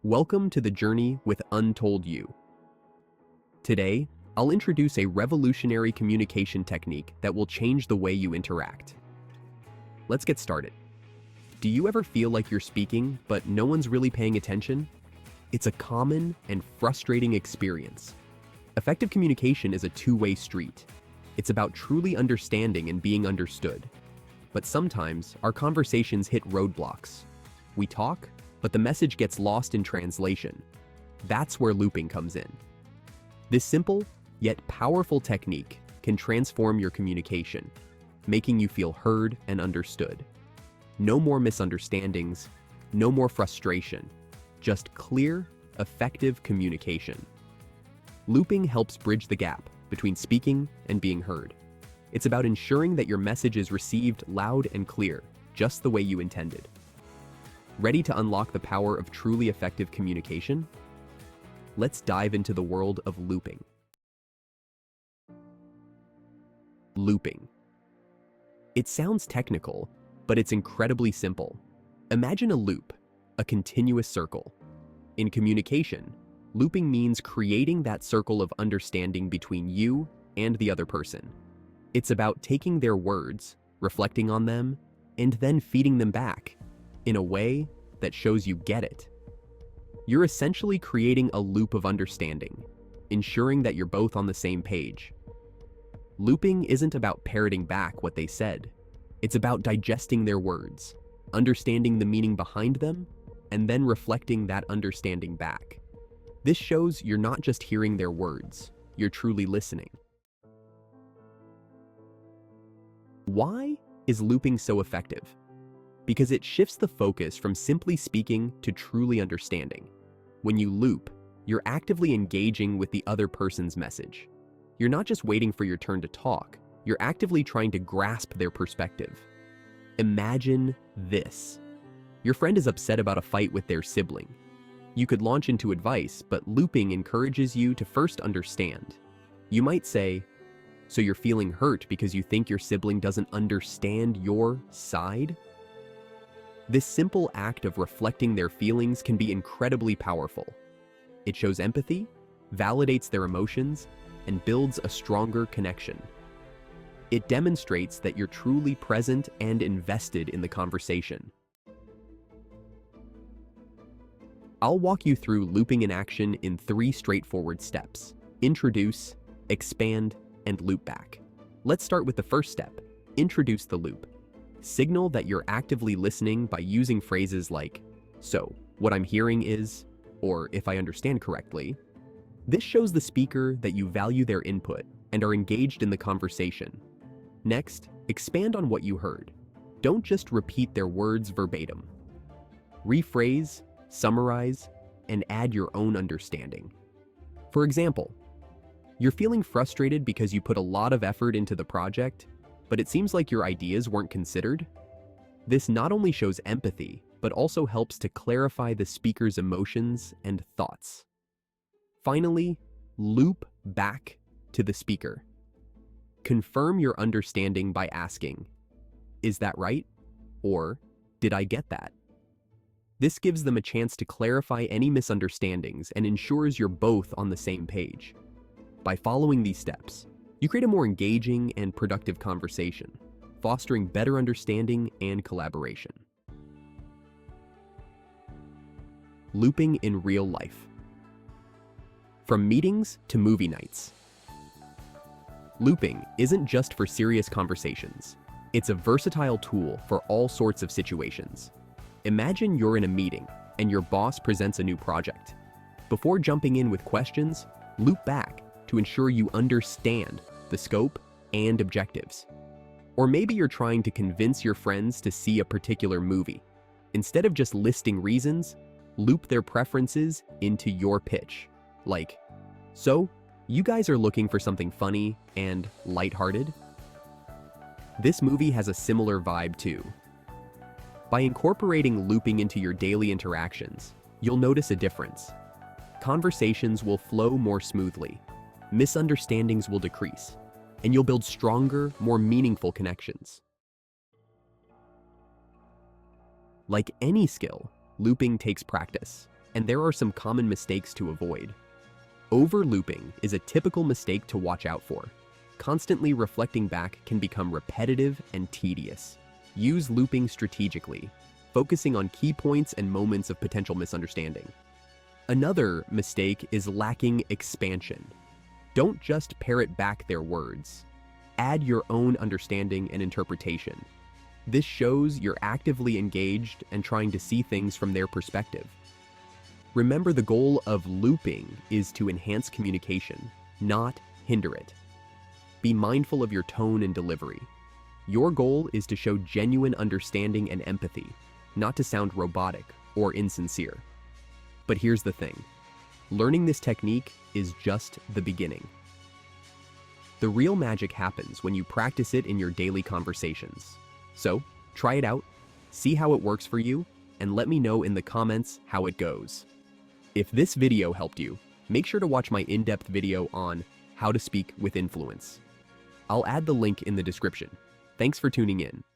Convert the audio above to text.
Welcome to the journey with Untold You. Today, I'll introduce a revolutionary communication technique that will change the way you interact. Let's get started. Do you ever feel like you're speaking, but no one's really paying attention? It's a common and frustrating experience. Effective communication is a two-way street. It's about truly understanding and being understood. But sometimes, our conversations hit roadblocks. We talk, but the message gets lost in translation. That's where looping comes in. This simple, yet powerful technique can transform your communication, making you feel heard and understood. No more misunderstandings, no more frustration, just clear, effective communication. Looping helps bridge the gap between speaking and being heard. It's about ensuring that your message is received loud and clear, just the way you intended. Ready to unlock the power of truly effective communication? Let's dive into the world of looping. Looping. It sounds technical, but it's incredibly simple. Imagine a loop, a continuous circle. In communication, looping means creating that circle of understanding between you and the other person. It's about taking their words, reflecting on them, and then feeding them back in a way that shows you get it. You're essentially creating a loop of understanding, ensuring that you're both on the same page. Looping isn't about parroting back what they said. It's about digesting their words, understanding the meaning behind them, and then reflecting that understanding back. This shows you're not just hearing their words, you're truly listening. Why is looping so effective? Because it shifts the focus from simply speaking to truly understanding. When you loop, you're actively engaging with the other person's message. You're not just waiting for your turn to talk, you're actively trying to grasp their perspective. Imagine this. Your friend is upset about a fight with their sibling. You could launch into advice, but looping encourages you to first understand. You might say, "So you're feeling hurt because you think your sibling doesn't understand your side?" This simple act of reflecting their feelings can be incredibly powerful. It shows empathy, validates their emotions, and builds a stronger connection. It demonstrates that you're truly present and invested in the conversation. I'll walk you through looping in action in 3 straightforward steps: introduce, expand, and loop back. Let's start with the first step: introduce the loop. Signal that you're actively listening by using phrases like, "So, what I'm hearing is," or "if I understand correctly." This shows the speaker that you value their input and are engaged in the conversation. Next, expand on what you heard. Don't just repeat their words verbatim. Rephrase, summarize, and add your own understanding. For example, you're feeling frustrated because you put a lot of effort into the project, but it seems like your ideas weren't considered. This not only shows empathy, but also helps to clarify the speaker's emotions and thoughts. Finally, loop back to the speaker. Confirm your understanding by asking, "Is that right?" or "Did I get that?" This gives them a chance to clarify any misunderstandings and ensures you're both on the same page. By following these steps, you create a more engaging and productive conversation, fostering better understanding and collaboration. Looping in real life. From meetings to movie nights. Looping isn't just for serious conversations. It's a versatile tool for all sorts of situations. Imagine you're in a meeting and your boss presents a new project. Before jumping in with questions, loop back to ensure you understand the scope and objectives. Or maybe you're trying to convince your friends to see a particular movie. Instead of just listing reasons, loop their preferences into your pitch. Like, "So, you guys are looking for something funny and lighthearted? This movie has a similar vibe too." By incorporating looping into your daily interactions, you'll notice a difference. Conversations will flow more smoothly, misunderstandings will decrease, and you'll build stronger, more meaningful connections. Like any skill, looping takes practice, and there are some common mistakes to avoid. Overlooping is a typical mistake to watch out for. Constantly reflecting back can become repetitive and tedious. Use looping strategically, focusing on key points and moments of potential misunderstanding. Another mistake is lacking expansion. Don't just parrot back their words. Add your own understanding and interpretation. This shows you're actively engaged and trying to see things from their perspective. Remember, the goal of looping is to enhance communication, not hinder it. Be mindful of your tone and delivery. Your goal is to show genuine understanding and empathy, not to sound robotic or insincere. But here's the thing. Learning this technique is just the beginning. The real magic happens when you practice it in your daily conversations. So, try it out, see how it works for you, and let me know in the comments how it goes. If this video helped you, make sure to watch my in-depth video on how to speak with influence. I'll add the link in the description. Thanks for tuning in.